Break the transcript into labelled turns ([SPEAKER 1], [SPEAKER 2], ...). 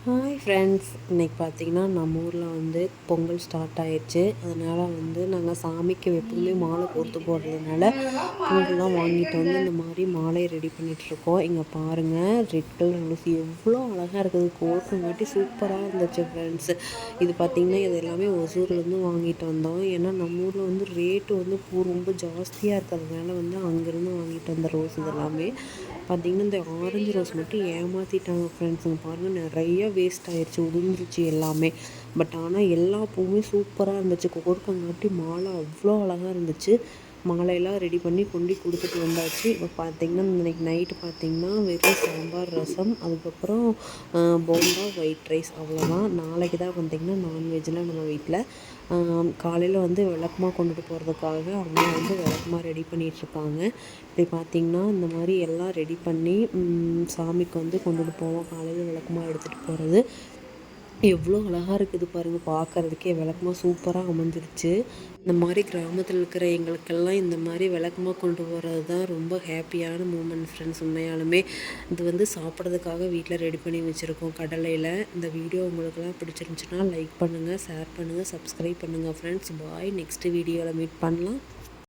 [SPEAKER 1] Hi friends, இன்றைக்கி பார்த்திங்கன்னா நம்ம ஊரில் வந்து பொங்கல் ஸ்டார்ட் ஆயிடுச்சு. அதனால் வந்து நாங்கள் சாமிக்கு எப்பவுமே மாலை கோர்த்து போடுறதுனால பூவெல்லாம் வாங்கிட்டு வந்து இந்த மாதிரி மாலையை ரெடி பண்ணிகிட்ருக்கோம். இங்கே பாருங்கள், ரெட் கலர் ரோஸ் எவ்வளோ அழகாக இருக்குது, கோர்க்குங்காட்டி சூப்பராக இருந்துச்சு ஃப்ரெண்ட்ஸ். இது பார்த்திங்கன்னா இது எல்லாமே ஒசூர்லேருந்து வாங்கிட்டு வந்தோம். ஏன்னா நம்ம ஊரில் வந்து ரேட்டு வந்து பூ ரொம்ப ஜாஸ்தியாக இருக்கிறதுனால வந்து அங்கேருந்து வாங்கிட்டு வந்த ரோஸ் இதெல்லாமே பார்த்திங்கன்னா இந்த ஆரஞ்சு ரோஸ் மட்டும் ஏமாற்றிட்டாங்க ஃப்ரெண்ட்ஸ். இங்கே பாருங்கள், நிறைய வேஸ்ட் ஆயிடுச்சு, உதிர்ந்துருச்சு எல்லாமே. பட் ஆனால் எல்லா பூவுமே சூப்பராக இருந்துச்சு. கோர்க்கங்காட்டி மாலை அவ்வளோ அழகாக இருந்துச்சு. மாலையெல்லாம் ரெடி பண்ணி கொண்டு கொடுத்துட்டு வந்தாச்சு. இப்போ பார்த்திங்கன்னா இன்றைக்கி நைட்டு பார்த்திங்கன்னா வெறும் சாம்பார், ரசம், அதுக்கப்புறம் போண்டா, ஒயிட் ரைஸ், அவ்வளோதான். நாளைக்கு தான் பார்த்திங்கன்னா நான்வெஜ்லாம் நம்ம வீட்டில். காலையில் வந்து விளக்குமா கொண்டுட்டு போகிறதுக்காக அவங்க வந்து விளக்குமா ரெடி பண்ணிகிட்ருக்காங்க. இப்படி பார்த்திங்கன்னா இந்த மாதிரி எல்லாம் ரெடி பண்ணி சாமிக்கு வந்து கொண்டுட்டு போவோம். காலையில் விளக்குமா எடுத்துகிட்டு போகிறது எவ்வளோ அழகாக இருக்குது பாருங்கள், பார்க்குறதுக்கே விளக்குமா சூப்பராக அமைஞ்சிருச்சு. இந்த மாதிரி கிராமத்தில் இருக்கிற எங்களுக்கெல்லாம் இந்த மாதிரி விளக்குமா கொண்டு போகிறது தான் ரொம்ப ஹாப்பியான மூமெண்ட் ஃப்ரெண்ட்ஸ். உண்மையாலுமே இது வந்து சாப்பிட்றதுக்காக வீட்டில் ரெடி பண்ணி வச்சுருக்கோம் கடலையில். இந்த வீடியோ உங்களுக்கெல்லாம் பிடிச்சிருந்துச்சுன்னா லைக் பண்ணுங்கள், ஷேர் பண்ணுங்கள், சப்ஸ்கிரைப் பண்ணுங்கள் ஃப்ரெண்ட்ஸ். பாய், நெக்ஸ்ட் வீடியோவில் மீட் பண்ணலாம்.